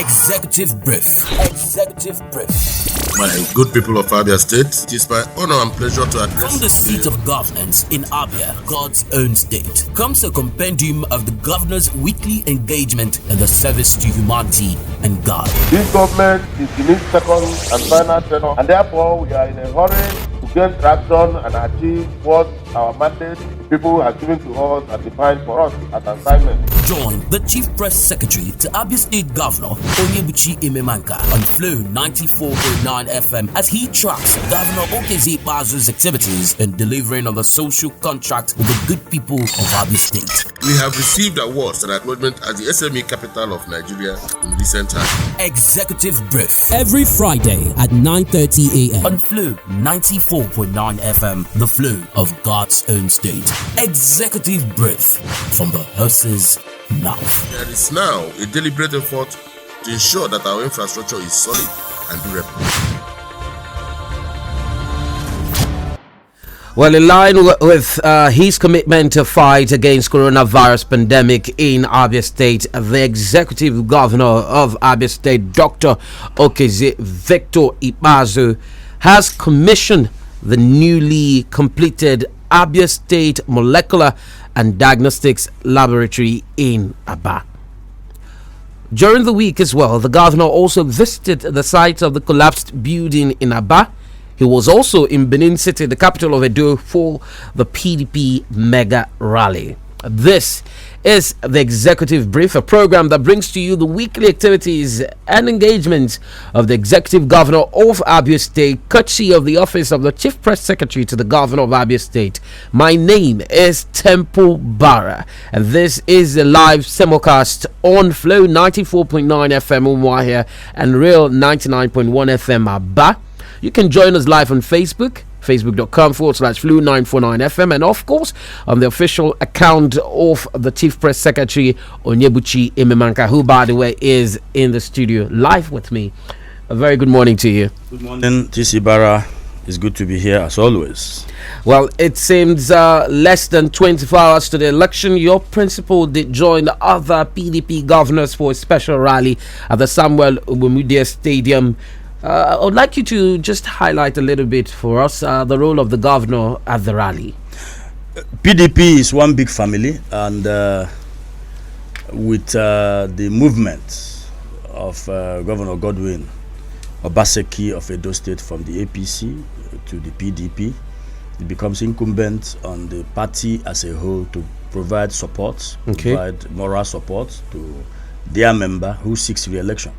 Executive Brief. Executive Brief. My good people of Abia State, it is my honor and pleasure to address From the seat of governance in Abia, God's own state, comes a compendium of the governor's weekly engagement in the service to humanity and God. This government is in its second and final tenure, and therefore we are in a hurry to gain traction and achieve what our mandate the people have given to us and defined for us as assignment. Join the Chief Press Secretary to Abia State Governor Onyebuchi Imemanka on Flow 94.9 FM as he tracks Governor Ikpeazu's activities in delivering on the social contract with the good people of Abia State. We have received awards and acknowledgement as the SME capital of Nigeria in recent times. Executive Brief. Every Friday at 9:30 a.m. on Flow 94.9 FM, the flow of God's own state. Executive Brief from the horse's mouth. There is now a deliberate effort to ensure that our infrastructure is solid and durable. Well, in line with his commitment to fight against coronavirus pandemic in Abia State, the executive governor of Abia State, Dr. Okezie Victor Ikpeazu, has commissioned the newly completed Abia State Molecular and Diagnostics Laboratory in Aba. During the week as well, the governor also visited the site of the collapsed building in Aba. He was also in Benin City, the capital of Edo, for the PDP mega rally. This is the Executive Brief, a program that brings to you the weekly activities and engagements of the Executive Governor of Abia State, courtesy of the Office of the Chief Press Secretary to the Governor of Abia State. My name is Temple Barra, and this is a live simulcast on Flow 94.9 FM Umuahia and Real 99.1 FM Aba. You can join us live on Facebook, facebook.com/Flu949FM, and of course on the official account of the Chief Press Secretary Onyebuchi Imemanka, who by the way is in the studio live with me. A very good morning to you. Good morning, TC Barra. It's good to be here as always. Well, it seems less than 24 hours to the election. Your principal did join the other PDP governors for a special rally at the Samuel Umudia Stadium. I would like you to just highlight a little bit for us the role of the governor at the rally. PDP is one big family, and with the movement of Governor Godwin Obaseki of Edo State from the APC to the PDP, it becomes incumbent on the party as a whole to provide support, provide moral support to their member who seeks re-election.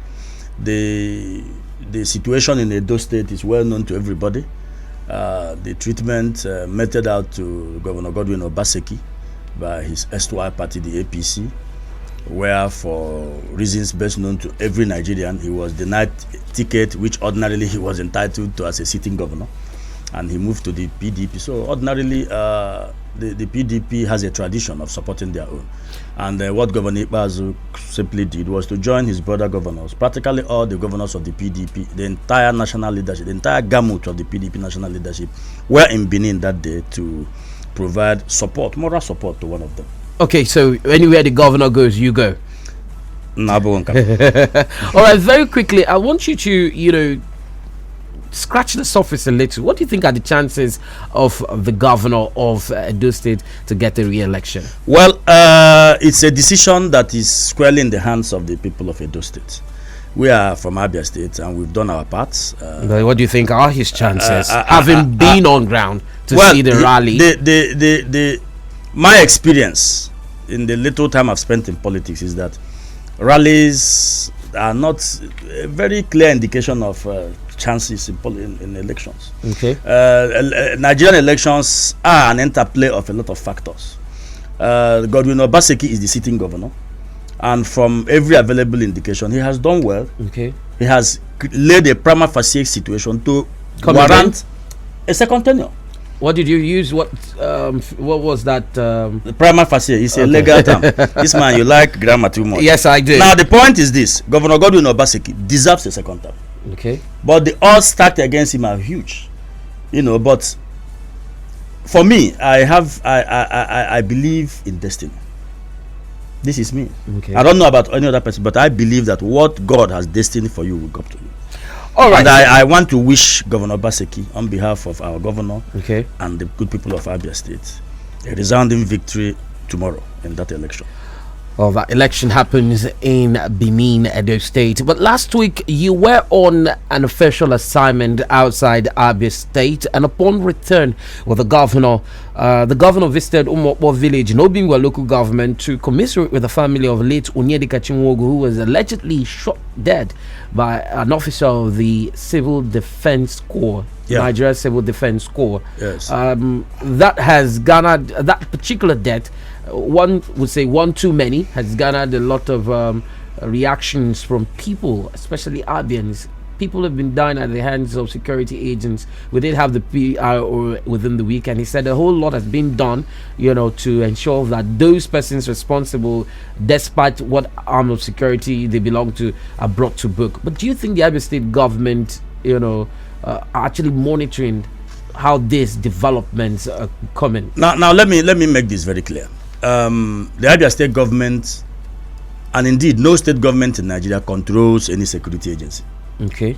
The situation in Edo State is well known to everybody. The treatment meted out to Governor Godwin Obaseki by his erstwhile party, the APC, where for reasons best known to every Nigerian, he was denied ticket which ordinarily he was entitled to as a sitting governor, and he moved to the PDP. So ordinarily, the PDP has a tradition of supporting their own. And what Governor Ikpeazu simply did was to join his brother governors, practically all the governors of the PDP, the entire national leadership, the entire gamut of the PDP national leadership, were in Benin that day to provide support, moral support to one of them. Okay, so anywhere the governor goes, you go. All right, very quickly, I want you to, scratch the surface a little. What do you think are the chances of the governor of Edo State to get a re-election? Well, it's a decision that is squarely in the hands of the people of Edo State. We are from Abia State and we've done our parts. What do you think are his chances, having been on ground to see the rally? My experience in the little time I've spent in politics is that rallies are not a very clear indication of chances in elections. Okay. Nigerian elections are an interplay of a lot of factors. Godwin Obaseki is the sitting governor, and from every available indication, he has done well. Okay. He has laid a prima facie situation to warrant a second tenure. What did you use? What was that? The prima facie is a legal term. This man, you like grammar too much. Yes, I do. Now the point is this: Governor Godwin Obaseki deserves a second term. Okay. But the odds stacked against him are huge, But for me, I believe in destiny. This is me. Okay. I don't know about any other person, but I believe that what God has destined for you will come to you. All right. And I want to wish Governor Obaseki, on behalf of our governor and the good people of Abia State, a resounding victory tomorrow in that election. Well, that election happens in Benin, Edo State. But last week, you were on an official assignment outside Abia State, and upon return with the governor visited Umokbo village in Obingwa local government to commiserate with the family of late Onyedika Chinwogu, who was allegedly shot dead by an officer of the Civil Defense Corps. Nigeria Civil Defense Corps. Yes. That has garnered, that particular death, one would say one too many, has garnered a lot of reactions from people, especially Abians. People have been dying at the hands of security agents. We did have the PR within the week, and he said a whole lot has been done, to ensure that those persons responsible, despite what arm of security they belong to, are brought to book. But do you think the Abia State government, are actually monitoring how these developments are coming? Now let me make this very clear. The Abia State government, and indeed no state government in Nigeria, controls any security agency. Okay.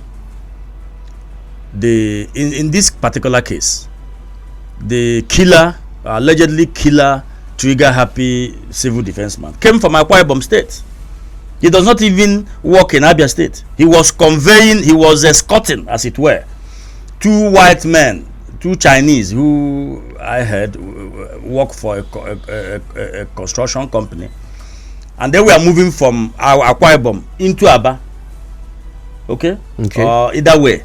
In this particular case, the allegedly killer, trigger happy civil defense man came from Akwa Ibom State. He does not even work in Abia State. He was escorting, as it were, two white men, two Chinese, who I heard work for a construction company, and they were moving from Akwa Ibom into Aba. Okay. Either way.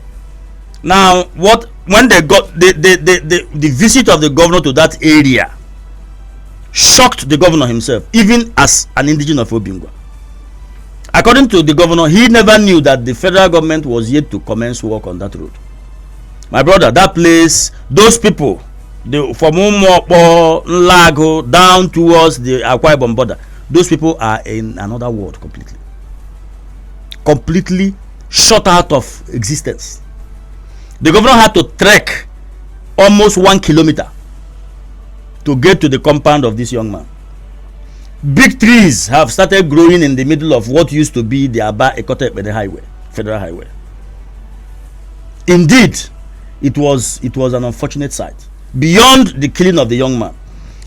Now, when they got the visit of the governor to that area shocked the governor himself, even as an indigenous of Obingwa. According to the governor, he never knew that the federal government was yet to commence work on that road. My brother, that place, those people, from Umokbo, Lago, down towards the Akwa Ibom border, those people are in another world completely shut out of existence. The governor had to trek almost 1 kilometer to get to the compound of this young man. Big trees have started growing in the middle of what used to be the Aba Ekote highway, federal highway. Indeed, it was an unfortunate sight. Beyond the killing of the young man,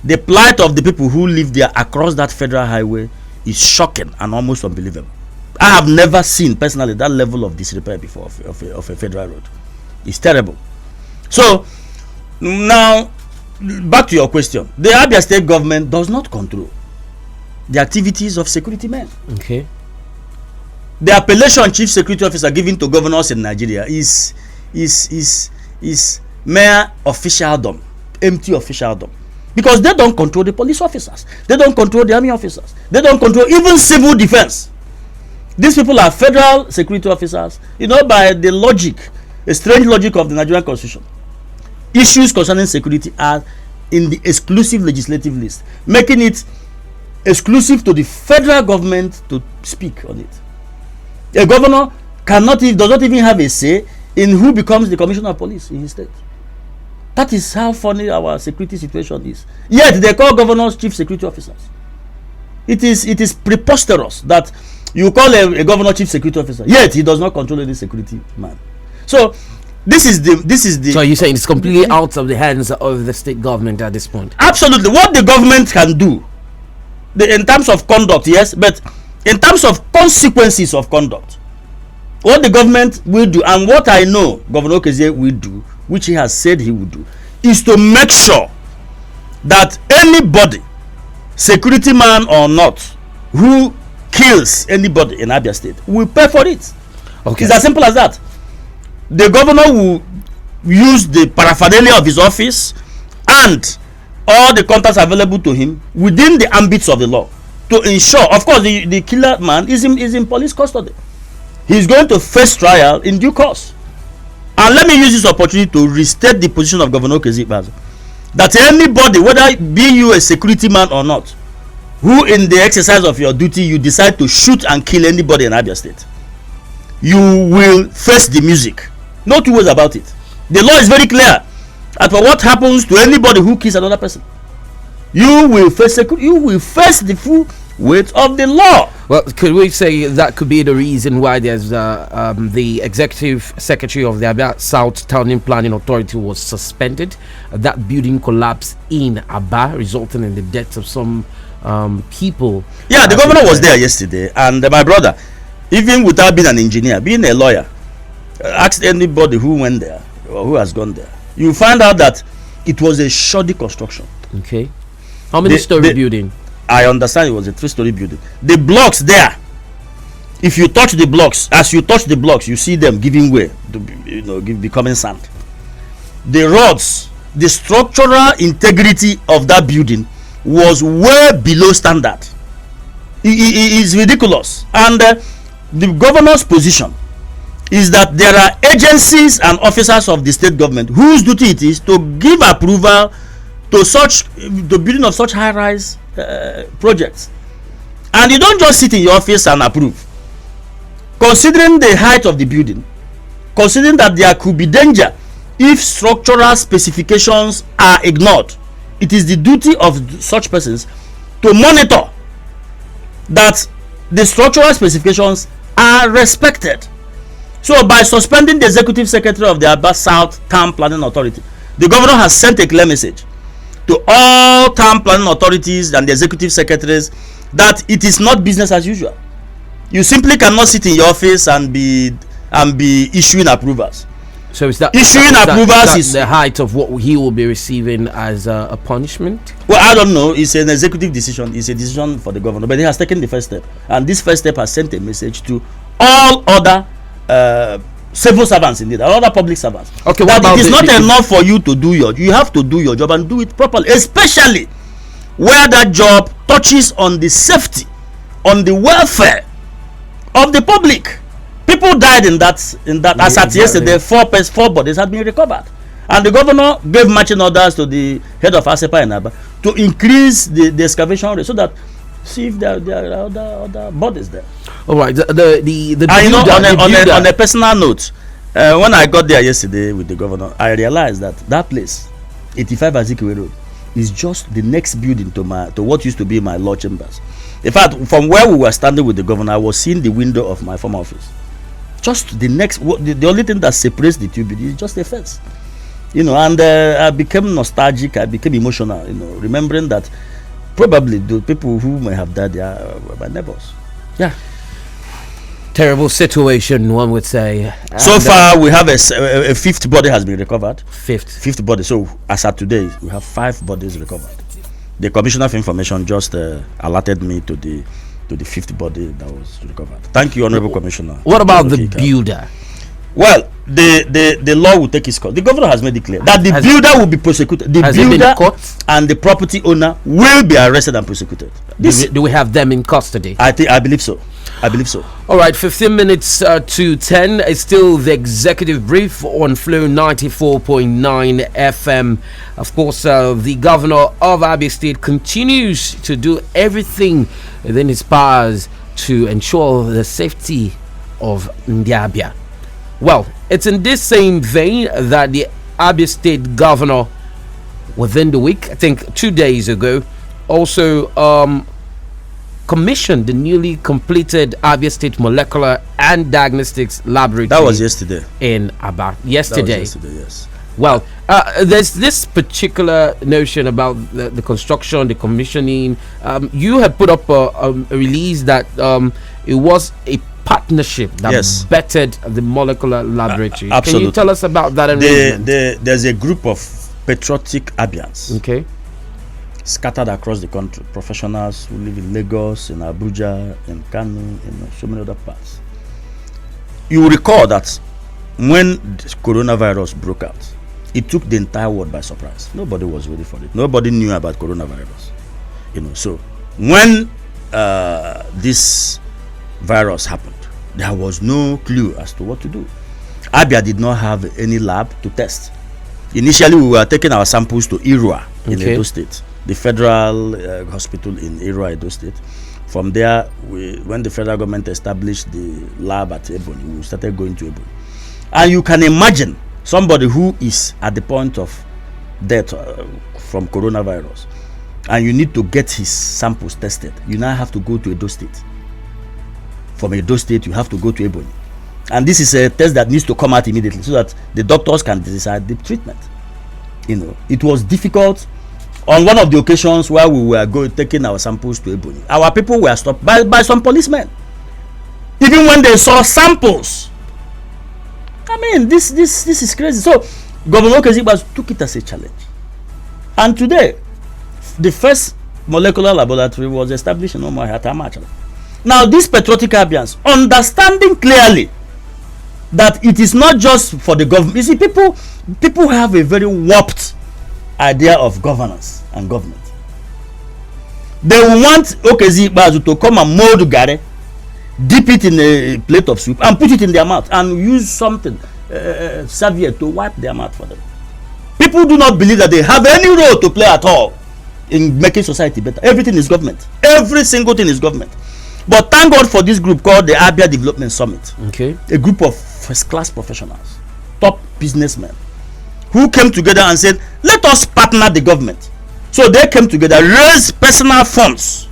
the plight of the people who live there across that federal highway is shocking and almost unbelievable. I have never seen personally that level of disrepair before of a federal road. It's terrible. So now, back to your question. The Abia State government does not control the activities of security men. Okay. The appellation chief security officer given to governors in Nigeria is mere officialdom, empty officialdom, because they don't control the police officers, they don't control the army officers, they don't control even civil defense. These people are federal security officers, by the logic, a strange logic of the Nigerian constitution. Issues concerning security are in the exclusive legislative list, making it exclusive to the federal government to speak on it. A governor does not even have a say in who becomes the commissioner of police in his state. That is how funny our security situation is. Yet they call governors chief security officers. It is preposterous that you call a governor chief security officer, yet he does not control any security man. So this is the. So you're saying it's completely out of the hands of the state government at this point? Absolutely. What the government can do, in terms of conduct, yes, but in terms of consequences of conduct, what the government will do, and what I know Governor Okezie will do, which he has said he will do, is to make sure that anybody, security man or not, who kills anybody in Abia State will pay for it. Okay. It's as simple as that. The governor will use the paraphernalia of his office and all the contacts available to him within the ambits of the law to ensure, of course, the killer man is in police custody. He's going to face trial in due course. And let me use this opportunity to restate the position of Governor Ikpeazu, that anybody, whether be you a security man or not, who in the exercise of your duty you decide to shoot and kill anybody in Abia State, you will face the music. No two ways about it. The law is very clear. As for what happens to anybody who kills another person, you will face the full weight of the law. Well, could we say that could be the reason why there's the executive secretary of the Abia South Town Planning Authority was suspended? That building collapsed in Aba, resulting in the deaths of some people. Yeah, the governor was there yesterday, and my brother, even without being an engineer, being a lawyer, ask anybody who went there or who has gone there, you find out that it was a shoddy construction. Okay. How many story building? I understand it was a 3-story building. The blocks there, if you touch the blocks, as you touch the blocks, you see them giving way, becoming sand. The rods, the structural integrity of that building was way below standard. It is ridiculous. And the governor's position is that there are agencies and officers of the state government whose duty it is to give approval to the building of such high-rise projects, and you don't just sit in your office and approve. Considering the height of the building, considering that there could be danger if structural specifications are ignored, it is the duty of such persons to monitor that the structural specifications are respected. So by suspending the executive secretary of the Aba South Town Planning Authority, the governor has sent a clear message to all town planning authorities and the executive secretaries that it is not business as usual. You simply cannot sit in your office and be issuing approvals. So is that issuing approvals is the height of what he will be receiving as a punishment? Well, I don't know. It's an executive decision. It's a decision for the governor, but he has taken the first step, and this first step has sent a message to all other civil servants, indeed, and other public servants. Okay, that it is not enough for you to do you have to do your job and do it properly, especially where that job touches on the safety, on the welfare of the public. People died in that as at yesterday. 4 bodies had been recovered, and the governor gave marching orders to the head of ASEPA in Aba to increase the excavation rate so that see if there are other bodies there. All right. On a personal note, when I got there yesterday with the governor, I realized that place, 85 Azikiwe Road, is just the next building to what used to be my law chambers. In fact, from where we were standing with the governor, I was seeing the window of my former office. Just the next, the only thing that separates the two buildings is just a fence. And I became nostalgic. I became emotional. Remembering that probably the people who may have died there were my neighbors. Yeah. Terrible situation, one would say. So far, we have a 5th body has been recovered. Fifth body. So as of today, we have 5 bodies recovered. The Commissioner of Information just alerted me to the 5th body that was recovered. Thank you, Honorable Commissioner. What about the builder? Well, the law will take its course. The governor has made it clear that the builder will be prosecuted. The builder and the property owner will be arrested and prosecuted. Do we have them in custody? I believe so. All right, 15 minutes to 10. It's still the executive brief on Flow 94.9 FM. Of course, the governor of Abia State continues to do everything within his powers to ensure the safety of Ndiabia. Well, it's in this same vein that the Abia State governor, within the week, I think 2 days ago, also commissioned the newly completed Abia State Molecular and Diagnostics Laboratory. That was yesterday. In Aba. Yesterday. Yes. Well, there's this particular notion about the construction, the commissioning. You had put up a release that it was a partnership that bettered the molecular laboratory. Absolutely. Can you tell us about that arrangement? There's a group of patriotic Abians. Okay. Scattered across the country, professionals who live in Lagos, in Abuja, in Kano, in so many other parts. You will recall that when the coronavirus broke out, it took the entire world by surprise. Nobody was ready for it. Nobody knew about coronavirus. So when this virus happened, there was no clue as to what to do. Abia did not have any lab to test. Initially, we were taking our samples to Irua in Edo State, the federal hospital in Irua, Edo State. From there, when the federal government established the lab at Ebony, we started going to Ebony. And you can imagine somebody who is at the point of death from coronavirus. and you need to get his samples tested, you now have to go to Edo State. From Edo State, you have to go to Ebonyi. And this is a test that needs to come out immediately so that the doctors can decide the treatment. It was difficult. On one of the occasions where we were taking our samples to Ebonyi, our people were stopped by some policemen. Even when they saw samples. I mean, this is crazy. So, Governor Ikpeazu took it as a challenge. And today, the first molecular laboratory was established in Umuahia. Now, this patriotic ambience, understanding clearly that it is not just for the government. You see, people have a very warped idea of governance and government. They want Ikpeazu to come and mold gare, dip it in a plate of soup and put it in their mouth and use something serviette to wipe their mouth for them. People do not believe that they have any role to play at all in making society better. Everything is government. Every single thing is government. But thank God for this group called the Abia Development Summit. Okay. A group of first-class professionals, top businessmen, who came together and said, let us partner the government. So they came together, raised personal funds,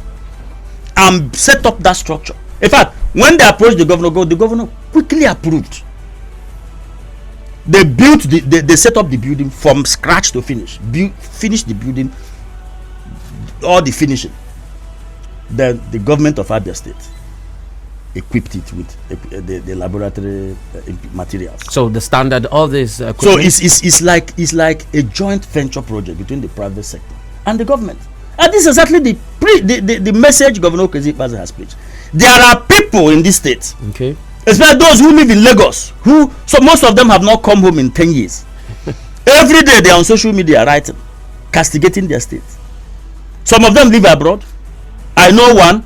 and set up that structure. In fact, when they approached the governor quickly approved. They set up the building from scratch to finish. Finished the building, all the finishing. Then the government of Abia State equipped it with the laboratory materials. So the standard, all this. So it's like a joint venture project between the private sector and the government. And this is exactly the message Governor Ikpeazu has preached. There are people in this state, okay, especially those who live in Lagos, so most of them have not come home in 10 years. Every day they are on social media writing, castigating their state. Some of them live abroad. I know one,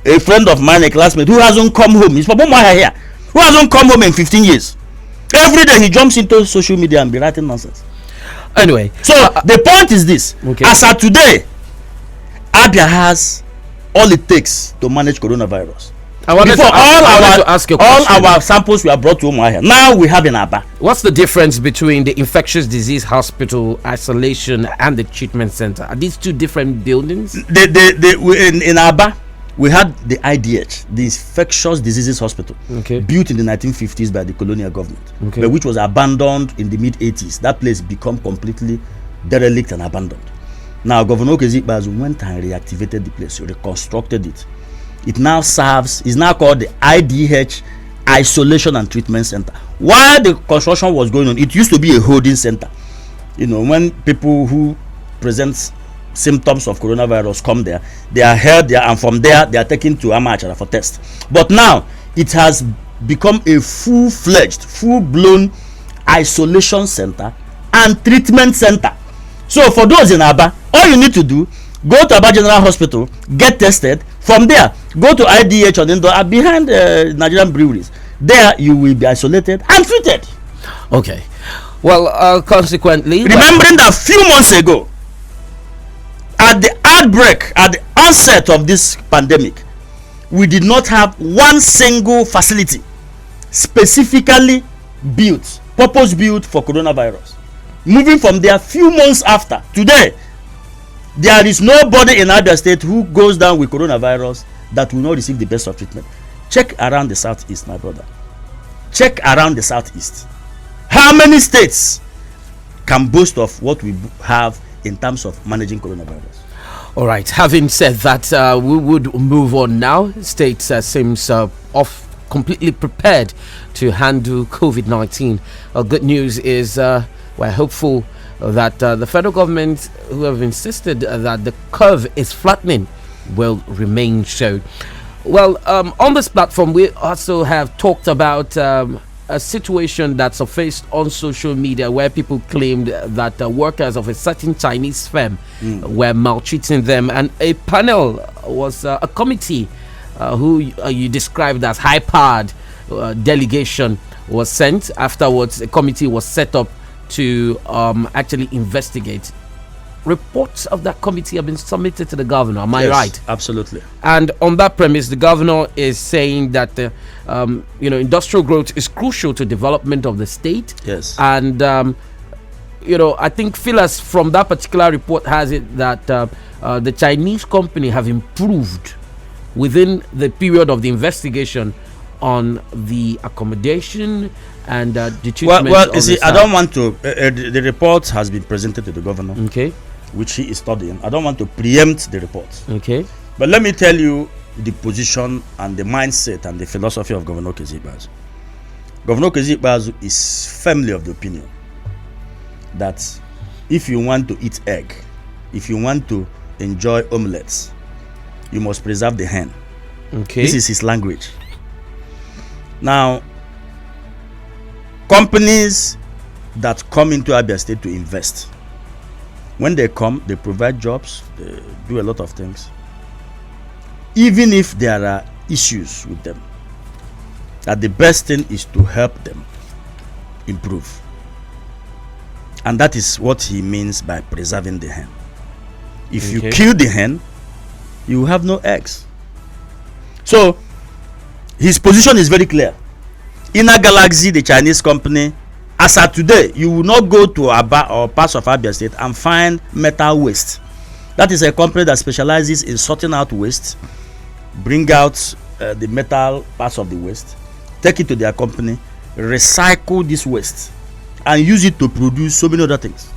a friend of mine, a classmate, who hasn't come home. He's from Umuahia here, who hasn't come home in 15 years. Every day he jumps into social media and be writing nonsense. Anyway, so the point is this: okay, as of today, Abia has all it takes to manage coronavirus. Our samples were brought to Umuahia. Now we have in Aba. What's the difference between the infectious disease hospital, isolation, and the treatment center? Are these two different buildings? In Aba, we had the IDH, the Infectious Diseases Hospital, okay, built in the 1950s by the colonial government, okay, but which was abandoned in the mid-80s. That place became completely derelict and abandoned. Now, Governor Ikpeazu went and reactivated the place, reconstructed it. It now is now called the IDH, Isolation and Treatment Center. While the construction was going on, it used to be a holding center. When people who present symptoms of coronavirus come there, they are held there, and from there they are taken to Umuahia for test. But now it has become a full-fledged, full-blown isolation center and treatment center. So for those in Aba, all you need to do, go to Aba General Hospital, get tested. From there, go to IDH on indoor behind Nigerian breweries. There you will be isolated and treated. Okay. Well, consequently, remembering that a few months ago, at the outbreak, at the onset of this pandemic, we did not have one single facility specifically built, purpose built for coronavirus. Moving from there, few months after, today, there is nobody in Abia State who goes down with coronavirus that will not receive the best of treatment. Check around the southeast, my brother. Check around the southeast. How many states can boast of what we have in terms of managing coronavirus? All right. Having said that, we would move on now. States seems completely prepared to handle COVID-19. Good news is we're hopeful that the federal government, who have insisted that the curve is flattening, will remain so. Well, on this platform, we also have talked about a situation that's surfaced on social media where people claimed that workers of a certain Chinese firm were maltreating them, and a panel was a committee who you described as high-powered delegation was sent. Afterwards, a committee was set up to actually investigate. Reports of that committee have been submitted to the governor. Am I right? Absolutely. And on that premise, the governor is saying that industrial growth is crucial to development of the state. Yes. And I think Phyllis from that particular report has it that the Chinese company have improved within the period of the investigation on the accommodation and the treatment. Well, you see, I don't want to. The report has been presented to the governor, Okay. which he is studying. I don't want to preempt the report. Okay. But let me tell you the position and the mindset and the philosophy of Governor Ikpeazu. Governor Ikpeazu is firmly of the opinion that if you want to eat egg, if you want to enjoy omelets, you must preserve the hen. Okay. This is his language. Now, companies that come into Abia State to invest, when they come, they provide jobs, they do a lot of things. Even if there are issues with them, that the best thing is to help them improve. And that is what he means by preserving the hen. If you kill the hen, you have no eggs. So, his position is very clear. Inner Galaxy, the Chinese company, as of today, you will not go to Aba or parts of Abia State and find metal waste. That is a company that specializes in sorting out waste, bring out the metal parts of the waste, take it to their company, recycle this waste, and use it to produce so many other things.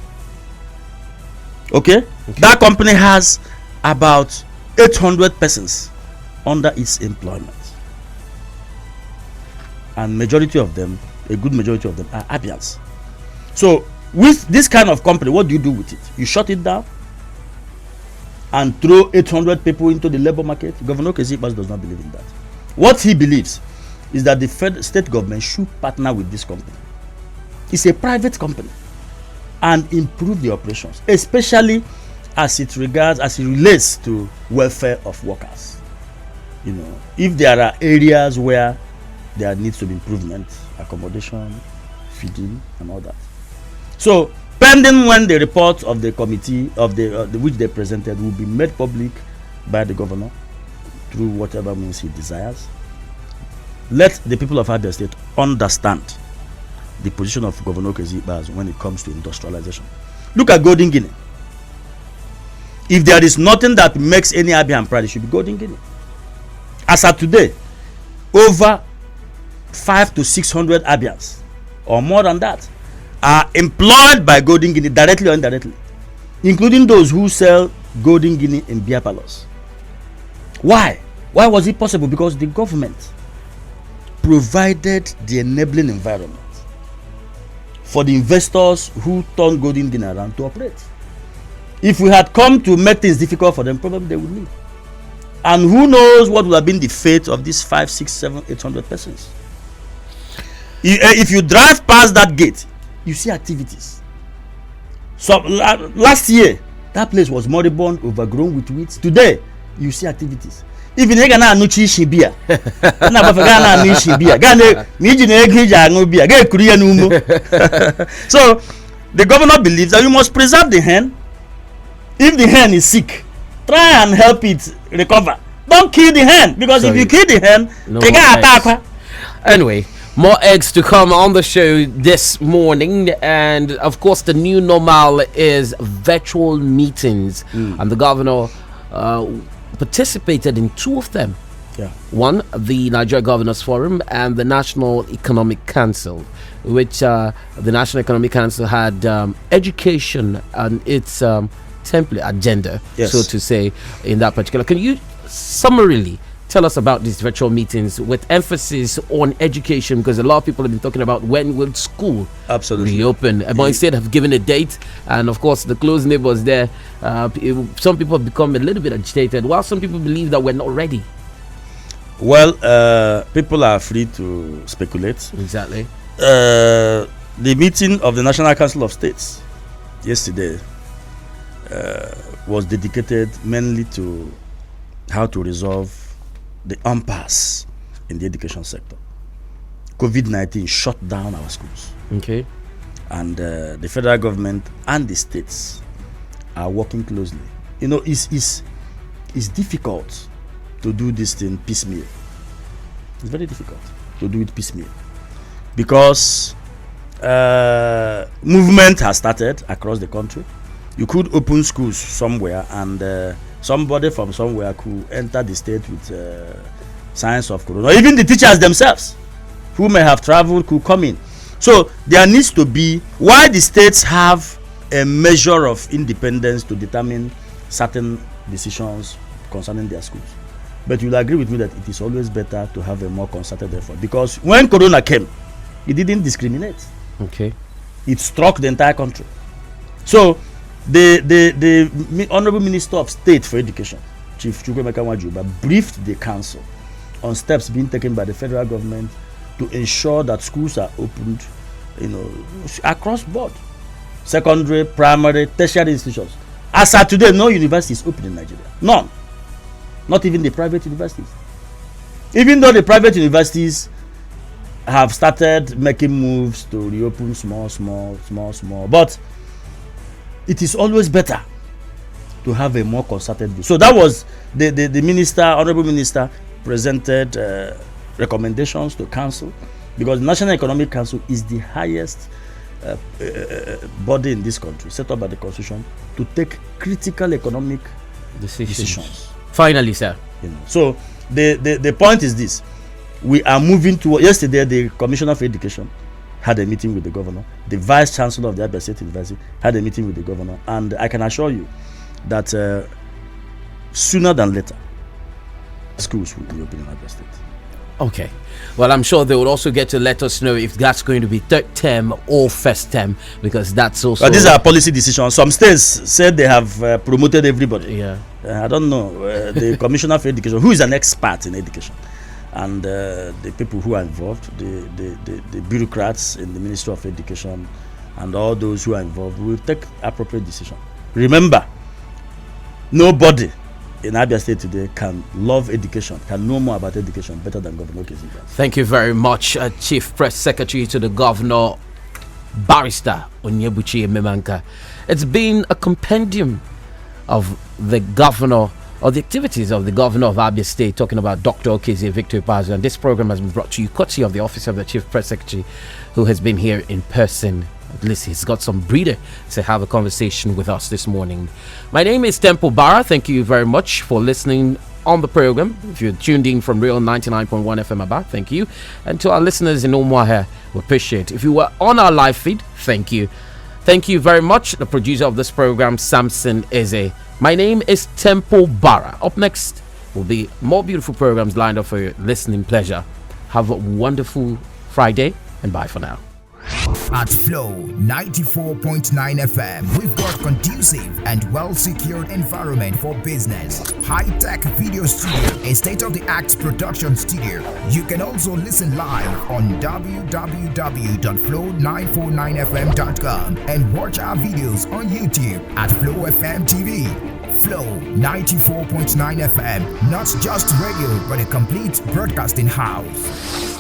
Okay? That company has about 800 persons under its employment. And majority of them, a good majority of them, are Abians. So, with this kind of company, what do you do with it? You shut it down and throw 800 people into the labor market? Governor Ikpeazu does not believe in that. What he believes is that the state government should partner with this company. It's a private company, and improve the operations, especially as it relates to welfare of workers. You know, if there are areas where there needs to be improvement, accommodation, feeding, and all that. So, pending when the report of the committee of the which they presented will be made public by the governor through whatever means he desires, let the people of Abia State understand the position of Governor Ikpeazu when it comes to industrialization. Look at Golden Guinea. If there is nothing that makes any Abian proud, it should be Golden Guinea. As of today, over 500 to 600 Abians, or more than that, are employed by Golden Guinea directly or indirectly, including those who sell Golden Guinea in beer parlors. Why? Why was it possible? Because the government provided the enabling environment for the investors who turned Golden Guinea around to operate. If we had come to make things difficult for them, probably they would leave. And who knows what would have been the fate of these 5, 6, 7, 800 persons. If you drive past that gate, you see activities. So last year, that place was moribund, overgrown with weeds. Today, you see activities. Even if you na anuchi shibia, na bafega na anuchi shibia. Gane miji na egija anubia. Ge kuriya numu. So the governor believes that you must preserve the hen. If the hen is sick, try and help it recover. Don't kill the hen, because if you kill the hen, they get attacked. Anyway, more eggs to come on the show this morning, and of course the new normal is virtual meetings, and the governor participated in two of them. One, the Nigeria Governors Forum, and the National Economic Council, which the National Economic Council had education and its template agenda, so to say, in that particular. Can you summarily tell us about these virtual meetings with emphasis on education? Because a lot of people have been talking about when will school reopen, but instead have given a date, and of course the close neighbors there, some people have become a little bit agitated, while some people believe that we're not ready. Well, people are free to speculate. Exactly. The meeting of the National Council of States yesterday was dedicated mainly to how to resolve the impasse in the education sector. COVID-19 shut down our schools. Okay. And the federal government and the states are working closely. You know, it's difficult to do this thing piecemeal. It's very difficult to do it piecemeal, because movement has started across the country. You could open schools somewhere, and somebody from somewhere could enter the state with signs of corona. Or even the teachers themselves, who may have traveled, could come in. So there needs to be, why the states have a measure of independence to determine certain decisions concerning their schools. But you'll agree with me that it is always better to have a more concerted effort, because when corona came, it didn't discriminate. Okay. It struck the entire country. So the Honorable Minister of State for Education, Chief Chukwemeka Nwajuba, briefed the council on steps being taken by the federal government to ensure that schools are opened, across board. Secondary, primary, tertiary institutions. As of today, no university is open in Nigeria. None. Not even the private universities. Even though the private universities have started making moves to reopen small. But it is always better to have a more concerted view. So that was the minister, Honorable Minister, presented recommendations to council, because the National Economic Council is the highest body in this country, set up by the Constitution, to take critical economic decisions. Finally, sir. So the point is this: we are moving toward. Yesterday, the Commissioner for Education had a meeting with the governor. The Vice Chancellor of the Abia State University had a meeting with the governor, and I can assure you that sooner than later, schools will be open in Abia State. Okay. Well, I'm sure they will also get to let us know if that's going to be third term or first term, because that's also. But these are policy decisions. Some states said they have promoted everybody. Yeah. I don't know. The Commissioner for Education, who is an expert in education, and the people who are involved, the bureaucrats in the Ministry of Education, and all those who are involved, will take appropriate decision. Remember, nobody in Abia State today can love education, can know more about education better than Governor Okezi. Thank you very much, Chief Press Secretary to the Governor, Barrister Onyebuchi Ememanka. It's been a compendium of the governor, or the activities of the governor of Abia State, talking about Dr. Okezi Victor Ikpeazu. And this program has been brought to you courtesy of the Office of the Chief Press Secretary, who has been here in person. At least he's got some breather to have a conversation with us this morning. My name is Temple Barra. Thank you very much for listening on the program. If you're tuned in from Real 99.1 FM Aba, thank you. And to our listeners in Omaha, we appreciate. If you were on our live feed, thank you. Thank you very much. The producer of this program, Samson Eze. My name is Temple Barra. Up next will be more beautiful programs lined up for your listening pleasure. Have a wonderful Friday, and bye for now. At Flow 94.9 FM, we've got conducive and well-secured environment for business. High-tech video studio, a state-of-the-art production studio. You can also listen live on www.flow949fm.com and watch our videos on YouTube at Flow FM TV. Flow 94.9 FM, not just radio, but a complete broadcasting house.